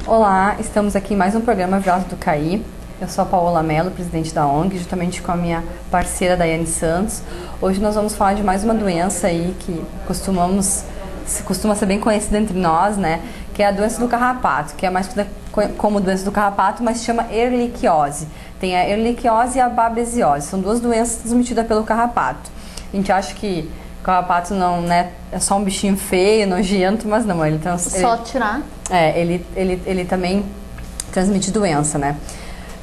Olá, estamos aqui em mais um programa Virados do CAI. Eu sou a Paola Mello, presidente da ONG, juntamente com a minha parceira Daiane Santos. Hoje nós vamos falar de mais uma doença aí que costuma ser bem conhecida entre nós, né? Que é a doença do carrapato, que é mais conhecida como doença do carrapato, mas se chama erliquiose. Tem a erliquiose e a babesiose, são duas doenças transmitidas pelo carrapato. A gente acha que o carrapato não, né, é só um bichinho feio, nojento, mas não, só tirar. Ele também transmite doença, né?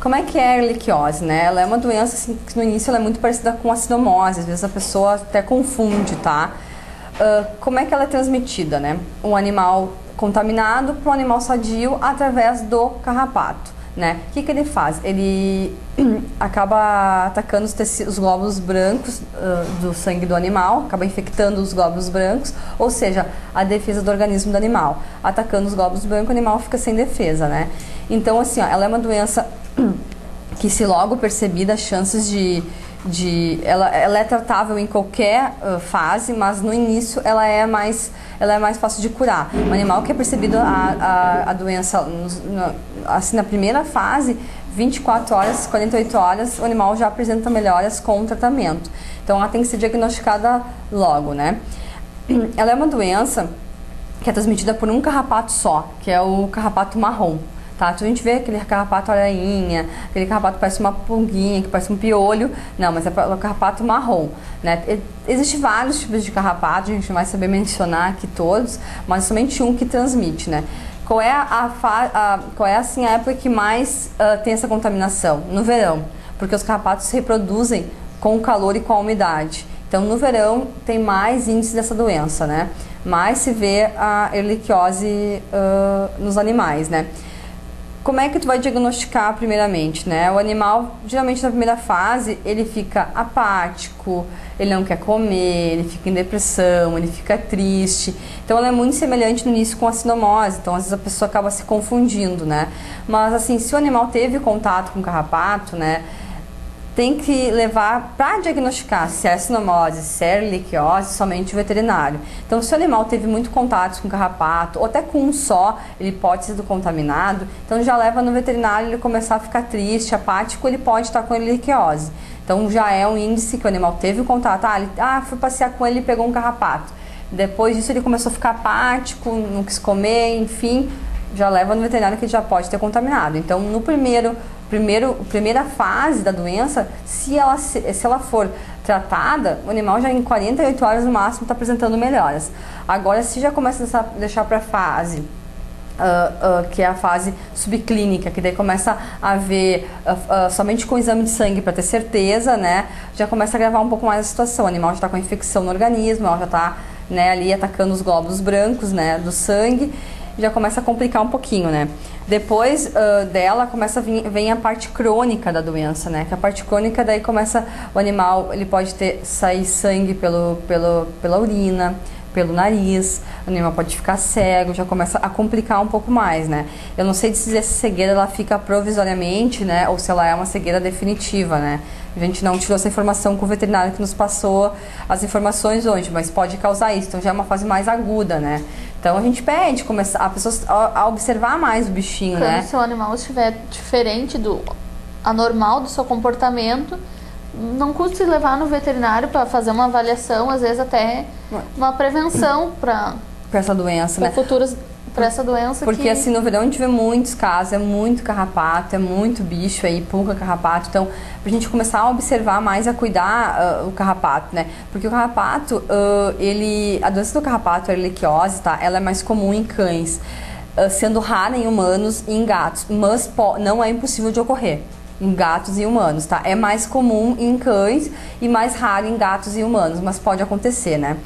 Como é que é a erliquiose, né? Ela é uma doença assim, que no início ela é muito parecida com a sinomose, às vezes a pessoa até confunde, tá? Como é que ela é transmitida, né? Um animal contaminado para um animal sadio através do carrapato, né? O que ele faz? Ele acaba atacando os glóbulos brancos do sangue do animal, acaba infectando os glóbulos brancos, ou seja, a defesa do organismo do animal. Atacando os glóbulos brancos, o animal fica sem defesa, né? Então, assim, ó, ela é uma doença que, se logo percebida, as chances ela é tratável em qualquer fase, mas no início ela é mais fácil de curar. O animal que é percebido a doença assim, na primeira fase, 24 horas, 48 horas, o animal já apresenta melhoras com o tratamento. Então ela tem que ser diagnosticada logo, né? Ela é uma doença que é transmitida por um carrapato só, que é o carrapato marrom. Tá? Então a gente vê aquele carrapato aranha, aquele carrapato que parece uma pulguinha, que parece um piolho. Não, mas é o carrapato marrom, né? Existem vários tipos de carrapato, a gente não vai saber mencionar aqui todos, mas somente um que transmite, né? Qual é assim, a época que mais tem essa contaminação? No verão, porque os carrapatos se reproduzem com o calor e com a umidade. Então no verão tem mais índice dessa doença, né? Mais se vê a erliquiose nos animais, né? Como é que tu vai diagnosticar primeiramente, né? O animal, geralmente na primeira fase, ele fica apático, ele não quer comer, ele fica em depressão, ele fica triste. Então ela é muito semelhante no início com a sinomose, então às vezes a pessoa acaba se confundindo, né? Mas assim, se o animal teve contato com o carrapato, né, tem que levar para diagnosticar se é sinomose, se é erliquiose, somente o veterinário. Então, se o animal teve muito contato com carrapato, ou até com um só, ele pode ser contaminado, então já leva no veterinário, ele começar a ficar triste, apático, ele pode estar com erliquiose. Então, já é um índice que o animal teve contato. Fui passear com ele e pegou um carrapato. Depois disso, ele começou a ficar apático, não quis comer, enfim, já leva no veterinário que ele já pode ter contaminado. Então, no primeira fase da doença, se ela for tratada, o animal já em 48 horas no máximo está apresentando melhoras. Agora, se já começa a deixar para a fase que é a fase subclínica, que daí começa a ver somente com o exame de sangue para ter certeza, né, já começa a agravar um pouco mais a situação. O animal já está com infecção no organismo, ela já está, né, ali atacando os glóbulos brancos, né, do sangue, já começa a complicar um pouquinho, né? Depois dela começa vem a parte crônica da doença, né? Que a parte crônica daí começa o animal, ele pode sair sangue pela urina, pelo nariz, o animal pode ficar cego, já começa a complicar um pouco mais, né? Eu não sei dizer se essa cegueira ela fica provisoriamente, né? Ou se ela é uma cegueira definitiva, né? A gente não tirou essa informação com o veterinário que nos passou as informações hoje, mas pode causar isso, então já é uma fase mais aguda, né? Então a gente pede a pessoas a observar mais o bichinho, quando, né? Se o animal estiver diferente do anormal do seu comportamento, não custa levar no veterinário para fazer uma avaliação, às vezes até uma prevenção para essa doença, né? Para essa doença. Porque assim, no verão a gente vê muitos casos, é muito carrapato, é muito bicho aí, pulga, carrapato. Então, pra gente começar a observar mais, a cuidar o carrapato, né? Porque o carrapato, a doença do carrapato, a erliquiose, tá? Ela é mais comum em cães, sendo rara em humanos e em gatos, mas não é impossível de ocorrer em gatos e humanos, tá? É mais comum em cães e mais raro em gatos e humanos, mas pode acontecer, né?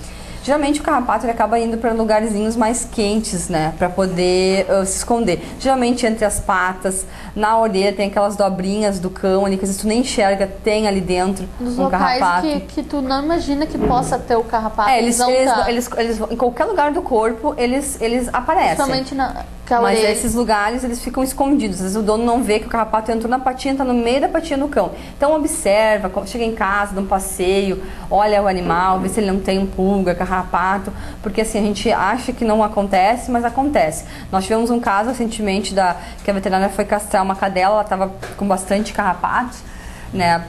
Geralmente o carrapato ele acaba indo para lugarzinhos mais quentes, né, para poder se esconder. Geralmente entre as patas, na orelha tem aquelas dobrinhas do cão ali que às vezes tu nem enxerga, tem ali dentro um carrapato. Que tu não imagina que possa ter o carrapato. Eles em qualquer lugar do corpo eles aparecem. Principalmente mas esses lugares eles ficam escondidos. Às vezes o dono não vê que o carrapato entrou na patinha, está no meio da patinha do cão. Então observa, chega em casa, dá um passeio, olha o animal, vê se ele não tem pulga, carrapato. carrapato, porque assim, a gente acha que não acontece, mas acontece. Nós tivemos um caso recentemente que a veterinária foi castrar uma cadela, ela estava com bastante carrapatos, né?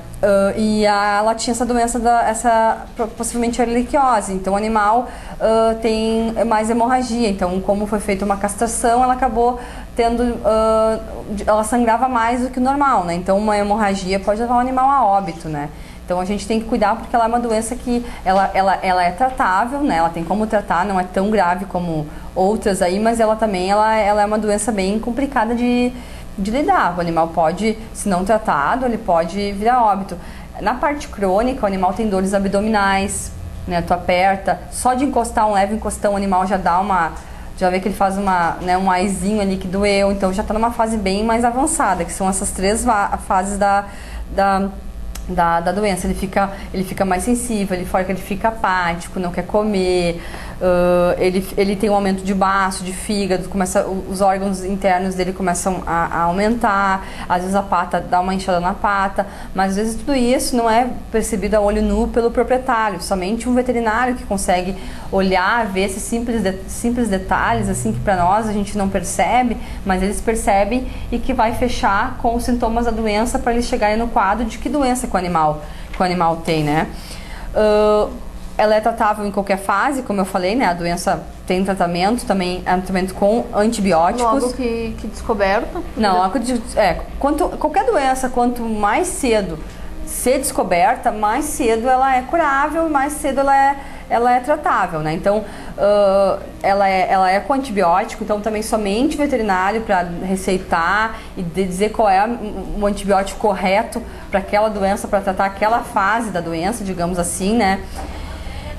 E ela tinha essa doença, possivelmente erliquiose, então o animal tem mais hemorragia, então como foi feita uma castração, ela acabou tendo, ela sangrava mais do que o normal, né? Então uma hemorragia pode levar o animal a óbito, né? Então a gente tem que cuidar porque ela é uma doença que ela é tratável, né? Ela tem como tratar, não é tão grave como outras aí, mas ela também ela é uma doença bem complicada de lidar. O animal pode, se não tratado, ele pode virar óbito. Na parte crônica, o animal tem dores abdominais, né? Tu aperta, só de encostar, um leve encostão, o animal já vê que ele faz um aizinho ali que doeu, então já está numa fase bem mais avançada, que são essas 3 fases da doença. Ele fica mais sensível, ele fica apático, não quer comer, ele tem um aumento de baço, de fígado, os órgãos internos dele começam a aumentar, às vezes a pata dá uma inchada na pata, mas às vezes tudo isso não é percebido a olho nu pelo proprietário, somente um veterinário que consegue olhar, ver esses simples detalhes, assim, que para nós a gente não percebe, mas eles percebem, e que vai fechar com os sintomas da doença para eles chegarem no quadro de que doença que o animal tem, né? Ela é tratável em qualquer fase, como eu falei, né? A doença tem tratamento, também é um tratamento com antibióticos. Logo que descoberto? Não, qualquer doença, quanto mais cedo ser descoberta, mais cedo ela é curável, mais cedo ela é tratável, né? Então, ela é com antibiótico, então também somente veterinário para receitar e dizer qual é o antibiótico correto para aquela doença, para tratar aquela fase da doença, digamos assim, né?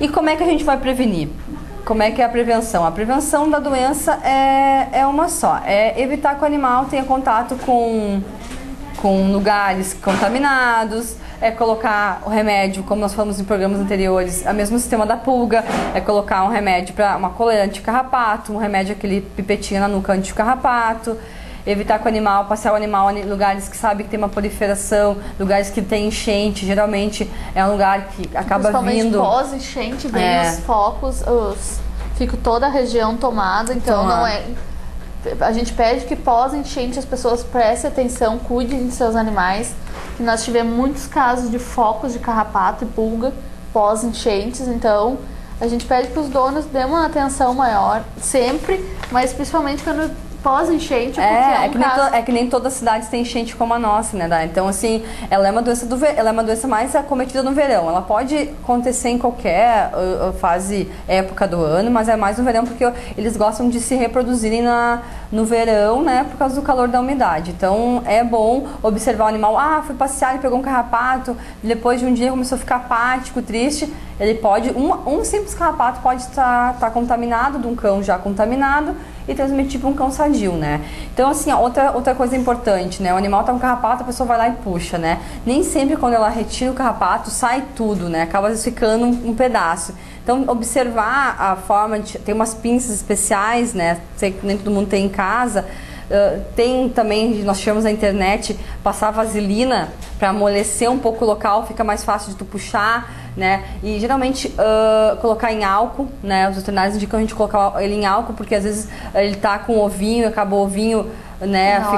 E como é que a gente vai prevenir? Como é que é a prevenção? A prevenção da doença é uma só, é evitar que o animal tenha contato com lugares contaminados, é colocar o remédio, como nós falamos em programas anteriores, o mesmo sistema da pulga, é colocar um remédio para uma coleira anti-carrapato, um remédio, aquele pipetinho na nuca anti-carrapato, evitar passear o animal em lugares que sabe que tem uma proliferação, lugares que tem enchente, geralmente é um lugar que acaba vindo... pós-enchente, vem os focos, fica toda a região tomada, então não é... A gente pede que pós-enchente as pessoas prestem atenção, cuidem de seus animais. Que nós tivemos muitos casos de focos de carrapato e pulga pós-enchentes, então a gente pede que os donos dêem uma atenção maior sempre, mas principalmente quando pós-enchente, é que nem todas as cidades têm enchente como a nossa, né, Dá? Então, assim, ela é uma doença mais acometida no verão. Ela pode acontecer em qualquer época do ano, mas é mais no verão porque eles gostam de se reproduzirem no verão, né, por causa do calor da umidade. Então, é bom observar o animal. Foi passear, ele pegou um carrapato, depois de um dia começou a ficar apático, triste. Ele pode, um simples carrapato pode estar contaminado, de um cão já contaminado, e transmitir para um cão sadio, né? Então, assim, outra coisa importante, né? O animal tá com carrapato, a pessoa vai lá e puxa, né? Nem sempre quando ela retira o carrapato, sai tudo, né? Acaba ficando um pedaço. Então, observar a forma de... Tem umas pinças especiais, né? Sei que nem todo mundo tem em casa. Tem também, nós chamamos na internet, passar vaselina para amolecer um pouco o local, fica mais fácil de tu puxar, né? E geralmente colocar em álcool, né? Os veterinários indicam a gente colocar ele em álcool, porque às vezes ele tá com o ovinho, acaba o ovinho, né, na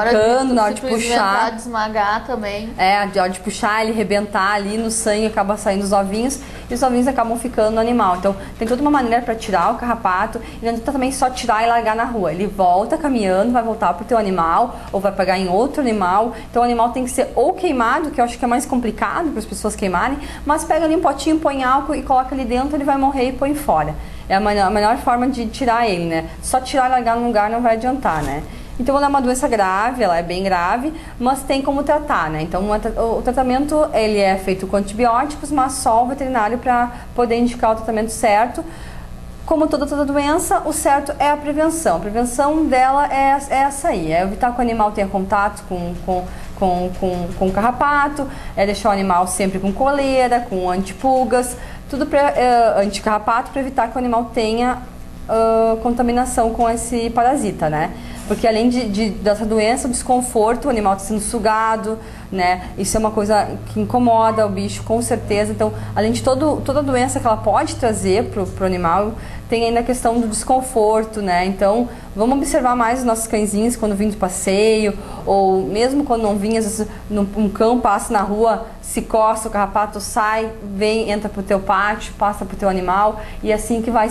hora de puxar, de esmagar também. Na hora de puxar, ele rebentar ali no sangue, acaba saindo os ovinhos, e os ovinhos acabam ficando no animal. Então, tem toda uma maneira para tirar o carrapato, e não adianta também só tirar e largar na rua. Ele volta caminhando, vai voltar pro teu animal, ou vai pegar em outro animal. Então, o animal tem que ser ou queimado, que eu acho que é mais complicado para as pessoas queimarem, mas pega ali um potinho, põe álcool e coloca ali dentro, ele vai morrer e põe fora. É a melhor forma de tirar ele, né? Só tirar e largar no lugar não vai adiantar, né? Então, ela é uma doença grave, ela é bem grave, mas tem como tratar, né? Então, o tratamento, ele é feito com antibióticos, mas só o veterinário para poder indicar o tratamento certo. Como toda doença, o certo é a prevenção. A prevenção dela é essa aí, é evitar que o animal tenha contato com o carrapato, é deixar o animal sempre com coleira, com antipulgas, tudo anticarrapato, para evitar que o animal tenha contaminação com esse parasita, né? Porque além dessa doença, o desconforto, o animal está sendo sugado, né? Isso é uma coisa que incomoda o bicho, com certeza. Então, além de toda a doença que ela pode trazer pro animal, tem ainda a questão do desconforto, né? Então, vamos observar mais os nossos cãezinhos quando vêm de passeio, ou mesmo quando não vêm, às vezes um cão passa na rua, se coça, o carrapato sai, vem, entra pro teu pátio, passa pro teu animal, e assim que vai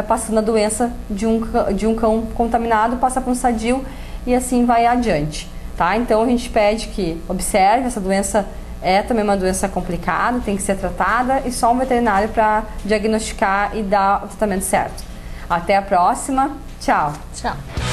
passando a doença de um cão contaminado, passa para um sadio, e assim vai adiante, tá? Então a gente pede que observe, essa doença é também uma doença complicada, tem que ser tratada, e só um veterinário para diagnosticar e dar o tratamento certo. Até a próxima, tchau! Tchau!